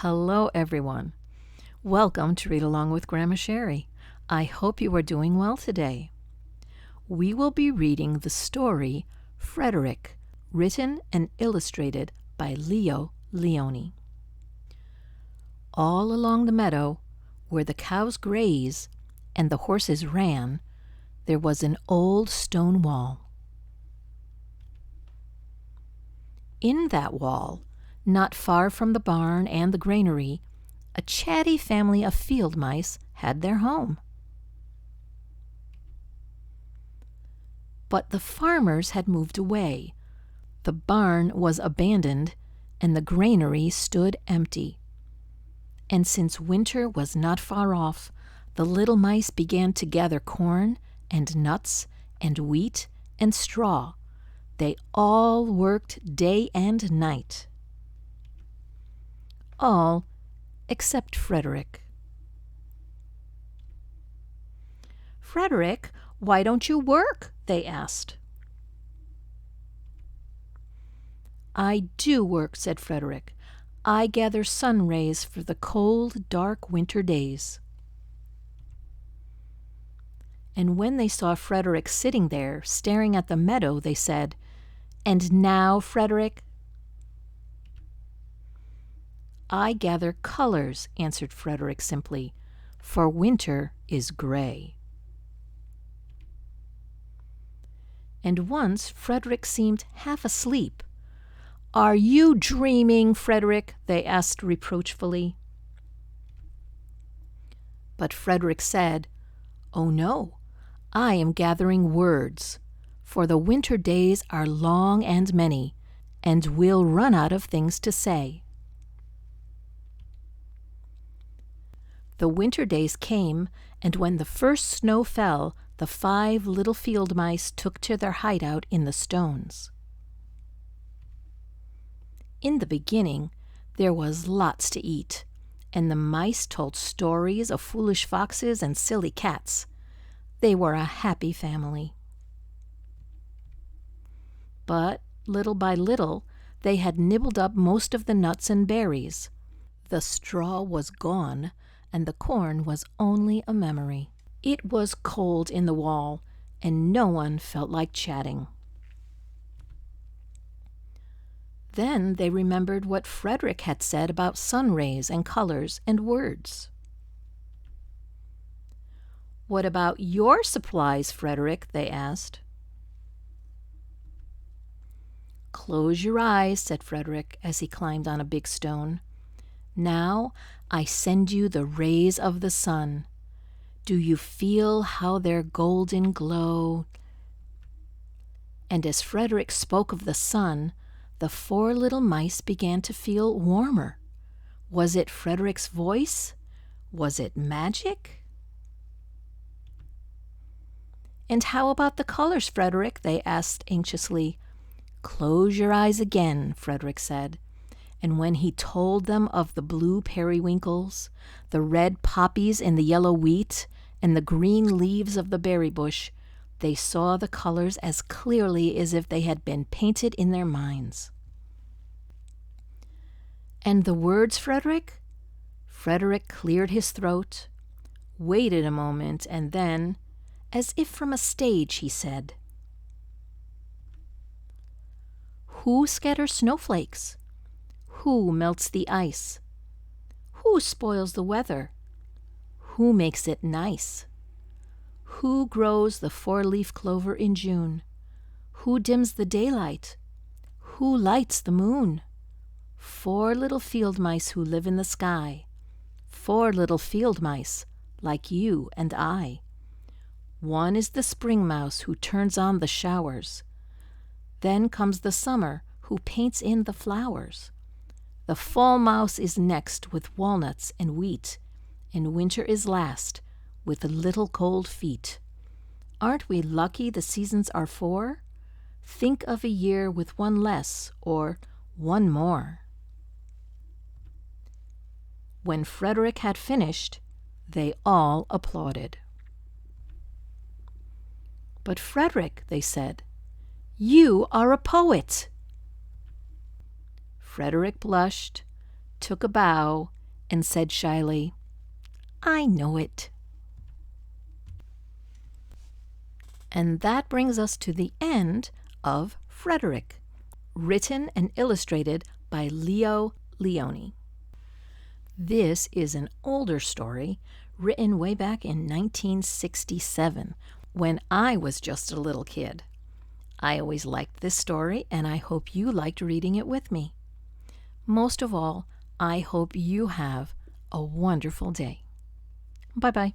Hello, everyone. Welcome to Read Along with Grandma Sherry. I hope you are doing well today. We will be reading the story Frederick, written and illustrated by Leo Lionni. All along the meadow, where the cows graze and the horses ran, there was an old stone wall. In that wall, not far from the barn and the granary, a chatty family of field mice had their home. But the farmers had moved away. The barn was abandoned, and the granary stood empty. And since winter was not far off, the little mice began to gather corn and nuts and wheat and straw. They all worked day and night. All except Frederick. "Frederick, why don't you work?" they asked. "I do work," said Frederick. "I gather sun rays for the cold, dark winter days." And when they saw Frederick sitting there, staring at the meadow, they said, "And now, Frederick?" "I gather colors," answered Frederick simply, "for winter is gray." And once Frederick seemed half asleep. "Are you dreaming, Frederick?" they asked reproachfully. But Frederick said, "Oh no, I am gathering words, for the winter days are long and many, and we'll run out of things to say." The winter days came, and when the first snow fell, the 5 little field mice took to their hideout in the stones. In the beginning, there was lots to eat, and the mice told stories of foolish foxes and silly cats. They were a happy family. But little by little, they had nibbled up most of the nuts and berries. The straw was gone, and the corn was only a memory. It was cold in the wall, and no one felt like chatting. Then they remembered what Frederick had said about sun rays and colors and words. "What about your supplies, Frederick?" they asked. "Close your eyes," said Frederick as he climbed on a big stone. "Now I send you the rays of the sun. Do you feel how their golden glow?" And as Frederick spoke of the sun, the 4 little mice began to feel warmer. Was it Frederick's voice? Was it magic? "And how about the colors, Frederick?" they asked anxiously. "Close your eyes again," Frederick said. And when he told them of the blue periwinkles, the red poppies in the yellow wheat, and the green leaves of the berry bush, they saw the colors as clearly as if they had been painted in their minds. "And the words, Frederick?" Frederick cleared his throat, waited a moment, and then, as if from a stage, he said, "Who scatters snowflakes? Who melts the ice? Who spoils the weather? Who makes it nice? Who grows the 4-leaf clover in June? Who dims the daylight? Who lights the moon? 4 little field mice who live in the sky. 4 little field mice like you and I. One is the spring mouse who turns on the showers. Then comes the summer who paints in the flowers. The fall mouse is next with walnuts and wheat, and winter is last with little cold feet. Aren't we lucky the seasons are 4? Think of a year with 1 less or 1 more." When Frederick had finished, they all applauded. "But Frederick," they said, "you are a poet." Frederick blushed, took a bow, and said shyly, "I know it." And that brings us to the end of Frederick, written and illustrated by Leo Lionni. This is an older story written way back in 1967 when I was just a little kid. I always liked this story, and I hope you liked reading it with me. Most of all, I hope you have a wonderful day. Bye-bye.